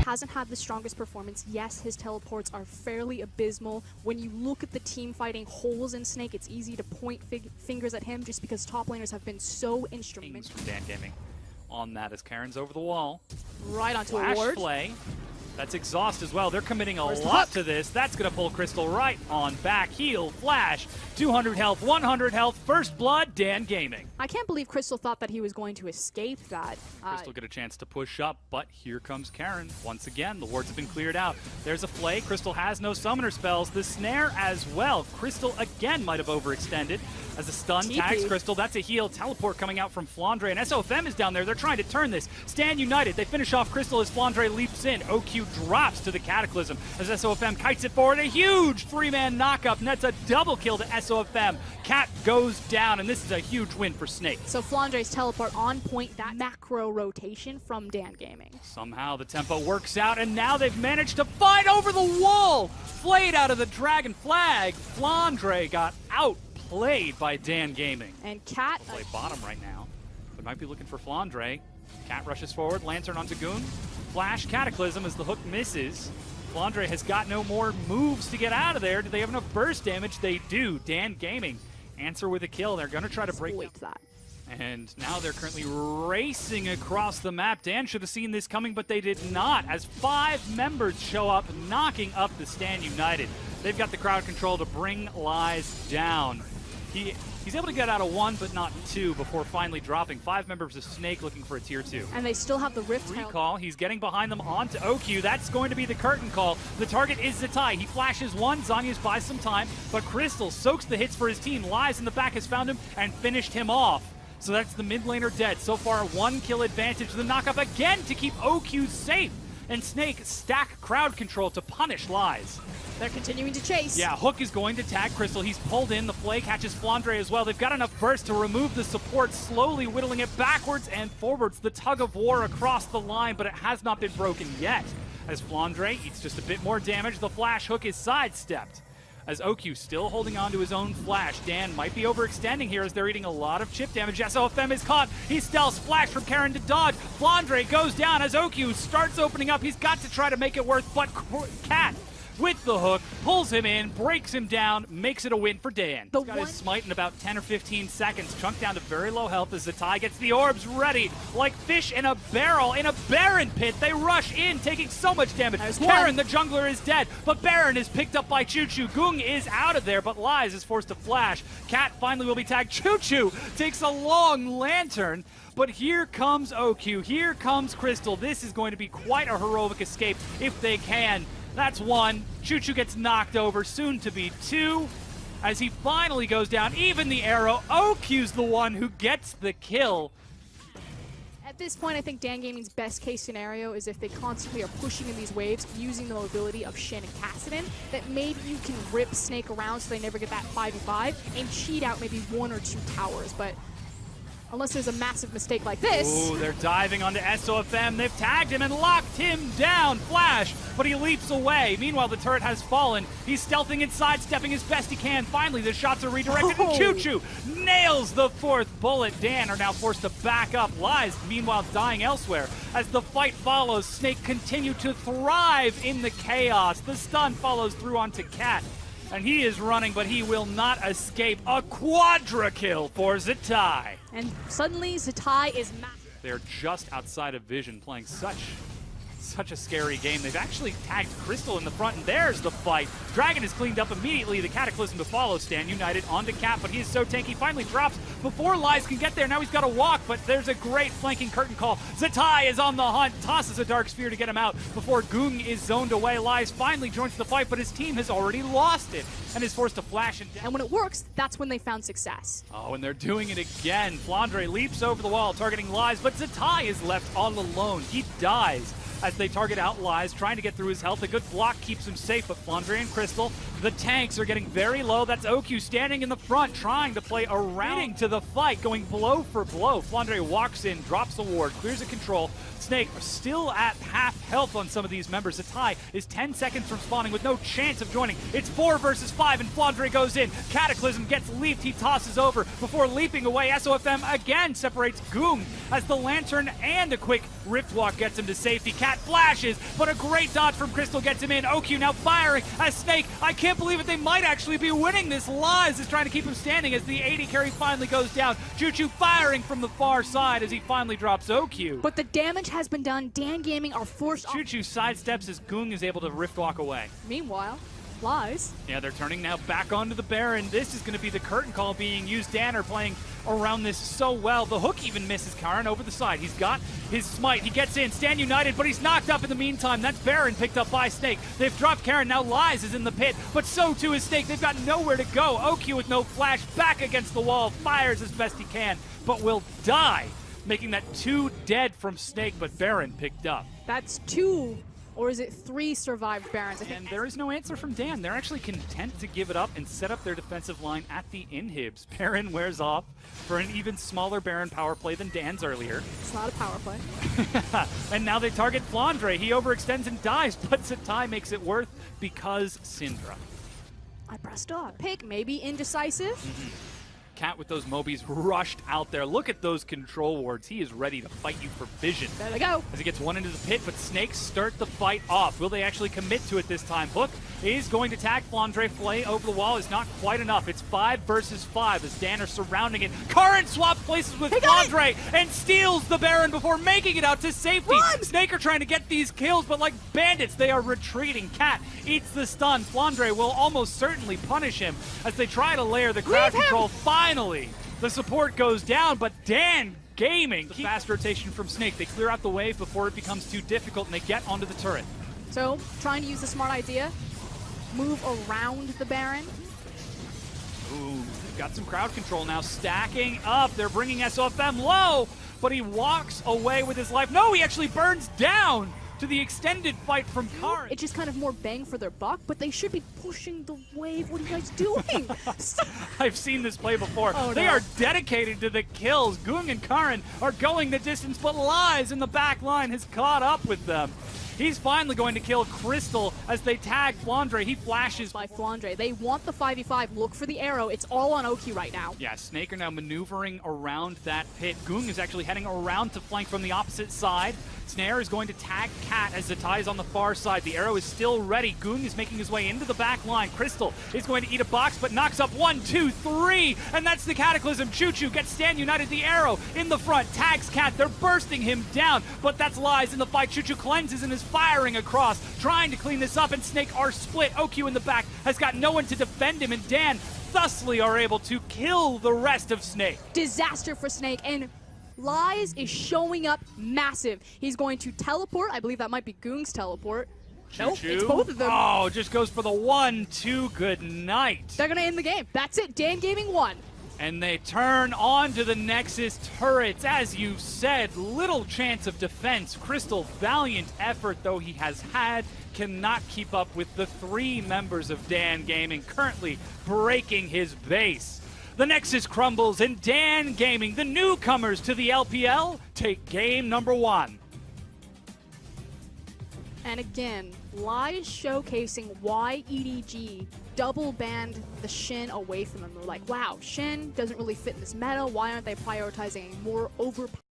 hasn't had the strongest performance. Yes, his teleports are fairly abysmal. When you look at the team fighting holes in Snake, it's easy to point fingers at him just because top laners have been so instrumental. From Dan Gaming on that as Karen's over the wall. Right onto a Flash ward. play. That's exhaust as well. They're committing a lot to this. That's going to pull Crystal right on back. Heal, flash, 200 health, 100 health, first blood, Dan Gaming. I can't believe Crystal thought that he was going to escape that. Crystal get a chance to push up, but here comes Karen. Once again, the wards have been cleared out. There's a flay. Crystal has no summoner spells. The snare as well. Crystal again might have overextended as a stun tags Crystal. That's a heal. Teleport coming out from Flandre, and SOFM is down there. They're trying to turn this. Stand united. They finish off Crystal as Flandre leaps in. OQ drops to the Cataclysm as SOFM kites it forward. A huge three-man knockup, and that's a double kill to SOFM. Cat goes down, and this is a huge win for Snake. So Flandre's teleport on point, that macro rotation from Dan Gaming. Somehow the tempo works out, and now they've managed to fight over the wall. Flayed out of the Dragon Flag. Flandre got outplayed by Dan Gaming. And Cat play bottom right now. They might be looking for Flandre. Cat rushes forward, Lantern onto Goon. Flash Cataclysm as the hook misses. Flandre has got no more moves to get out of there. Do they have enough burst damage? They do. Dan Gaming answer with a kill. They're going to try to break that. And now they're currently racing across the map. Dan should have seen this coming, but they did not, as 5 members show up, knocking up the Stand United. They've got the crowd control to bring Lies down. He's able to get out of 1, but not 2, before finally dropping. 5 members of Snake looking for a tier 2. And they still have the Rift recall. He's getting behind them onto OQ. That's going to be the curtain call. The target is Zatai. He flashes 1. Zhonya's buys some time, but Crystal soaks the hits for his team. Lies in the back has found him and finished him off. So that's the mid laner dead. So far, 1 kill advantage. The knockup again to keep OQ safe. And Snake stack crowd control to punish Lies. They're continuing to chase. Yeah, Hook is going to tag Crystal. He's pulled in. The Flay catches Flandre as well. They've got enough burst to remove the support, slowly whittling it backwards and forwards. The tug of war across the line, but it has not been broken yet. As Flandre eats just a bit more damage, the Flash Hook is sidestepped. As OQ still holding on to his own flash. Dan might be overextending here as they're eating a lot of chip damage. SOFM is caught. He stealths flash from Karen to dodge. Flandre goes down as OQ starts opening up. He's got to try to make it work, but Cat with the hook, pulls him in, breaks him down, makes it a win for Dan. He's got his smite in about 10 or 15 seconds, chunked down to very low health as Zatai gets the orbs ready. Like fish in a barrel, in a Baron pit, they rush in, taking so much damage. Karen, the jungler, is dead, but Baron is picked up by Choo Choo. Gung is out of there, but Lies is forced to flash. Cat finally will be tagged. Choo Choo takes a long lantern, but here comes OQ, here comes Crystal. This is going to be quite a heroic escape if they can. That's 1. Choo Choo gets knocked over, soon to be 2. As he finally goes down, even the arrow, OQ's the one who gets the kill. At this point, I think Dan Gaming's best case scenario is if they constantly are pushing in these waves, using the mobility of Shin and Kassadin, that maybe you can rip Snake around so they never get that 5v5 and cheat out maybe 1 or 2 towers. But unless there's a massive mistake like this. Ooh, they're diving onto SOFM. They've tagged him and locked him down. Flash, but he leaps away. Meanwhile, the turret has fallen. He's stealthing and sidestepping as best he can. Finally, the shots are redirected, and Choo Choo nails the 4th bullet. Dan are now forced to back up. Lies, meanwhile, dying elsewhere. As the fight follows, Snake continue to thrive in the chaos. The stun follows through onto Cat. And he is running, but he will not escape. A quadra kill for Zatai. And suddenly, Zatai is massive. They're just outside of vision, playing such a scary game. They've actually tagged Crystal in the front, and there's the fight. Dragon is cleaned up immediately. The Cataclysm to follow. Stand United onto Cat, but he is so tanky. Finally drops before Lies can get there. Now he's got to walk, but there's a great flanking curtain call. Zatai is on the hunt, tosses a Dark Sphere to get him out before Gung is zoned away. Lies finally joins the fight, but his team has already lost it and is forced to flash and down. And when it works, that's when they found success. Oh, and they're doing it again. Flandre leaps over the wall, targeting Lies, but Zatai is left all alone. He dies as they target out Lies, trying to get through his health. A good block keeps him safe, but Flandre and Crystal The tanks are getting very low. That's OQ standing in the front, trying to play around to the fight, going blow for blow. Flandre walks in, drops the ward, clears the control. Snake are still at half health on some of these members. The tie is 10 seconds from spawning with no chance of joining. It's 4 versus 5, and Flandre goes in. Cataclysm gets leaped. He tosses over before leaping away. SOFM again separates Goong as the Lantern and a quick Rift Walk gets him to safety. Cat flashes, but a great dodge from Crystal gets him in. OQ now firing as Snake. I can't believe it. They might actually be winning this. Lies is trying to keep him standing as the 80 carry finally goes down. Choo-Choo firing from the far side as he finally drops OQ. But the damage has been done. Dan Gaming are forced. Choo-Choo sidesteps as Goong is able to Rift Walk away. Meanwhile, Lies. Yeah, they're turning now back onto the Baron. This is going to be the curtain call being used. Dan are playing around this so well. The hook even misses Karin over the side. He's got his smite. He gets in. Stand United, but he's knocked up in the meantime. That's Baron picked up by Snake. They've dropped Karin. Now Lies is in the pit, but so too is Snake. They've got nowhere to go. OQ with no flash, back against the wall, fires as best he can, but will die, making that 2 dead from Snake, but Baron picked up. That's 2. Or is it 3 survived Barons? And there is no answer from Dan. They're actually content to give it up and set up their defensive line at the inhibs. Baron wears off for an even smaller Baron power play than Dan's earlier. It's not a power play. And now they target Flandre. He overextends and dies, but Satai makes it worth because Syndra. I pressed up. Pick, maybe indecisive. Cat with those Mobies rushed out there. Look at those control wards. He is ready to fight you for vision. There they go. As he gets one into the pit, but Snakes start the fight off. Will they actually commit to it this time? Hook is going to tag Flandre. Flay over the wall is not quite enough. It's 5 versus 5 as Dan are surrounding it. Karin swaps places with Flandre and steals the Baron before making it out to safety. Run! Snake are trying to get these kills, but like bandits, they are retreating. Cat eats the stun. Flandre will almost certainly punish him as they try to layer the crowd control. Finally, the support goes down, but Dan Gaming, the fast rotation from Snake. They clear out the wave before it becomes too difficult, and they get onto the turret. So, trying to use the smart idea, move around the Baron. Ooh, got some crowd control now, stacking up. They're bringing SOFM low, but he walks away with his life. No, he actually burns down to the extended fight from Karin. It's just kind of more bang for their buck, but they should be pushing the wave. What are you guys doing? I've seen this play before. Oh, they no. are dedicated to the kills. Goong and Karin are going the distance, but Lies in the back line has caught up with them. He's finally going to kill Crystal as they tag Flandre. He flashes By Flandre. They want the 5v5. Look for the arrow. It's all on OQ right now. Yeah, Snake are now maneuvering around that pit. Goong is actually heading around to flank from the opposite side. Snare is going to tag Cat as Zatai is on the far side. The arrow is still ready. Goong is making his way into the back line. Crystal is going to eat a box, but knocks up 1, 2, 3, and that's the Cataclysm. Choo-Choo gets Stand United. The arrow in the front tags Cat. They're bursting him down, but that's Lies in the fight. Choo-Choo cleanses and is firing across, trying to clean this up, and Snake are split. OQ in the back has got no one to defend him, and Dan thusly are able to kill the rest of Snake. Disaster for Snake, and Lies is showing up massive. He's going to teleport. I believe that might be Goong's teleport. Nope, it's both of them. Oh, just goes for the 1-2. Good night. They're going to end the game. That's it. Dan Gaming won. And they turn on to the Nexus turrets. As you said, little chance of defense. Crystal, valiant effort though he has had, cannot keep up with the 3 members of Dan Gaming, currently breaking his base. The Nexus crumbles, and Dan Gaming, the newcomers to the LPL, take game number 1. And again, Lies showcasing why EDG double banned the Shin away from them. They're like, wow, Shin doesn't really fit in this meta. Why aren't they prioritizing a more overpowered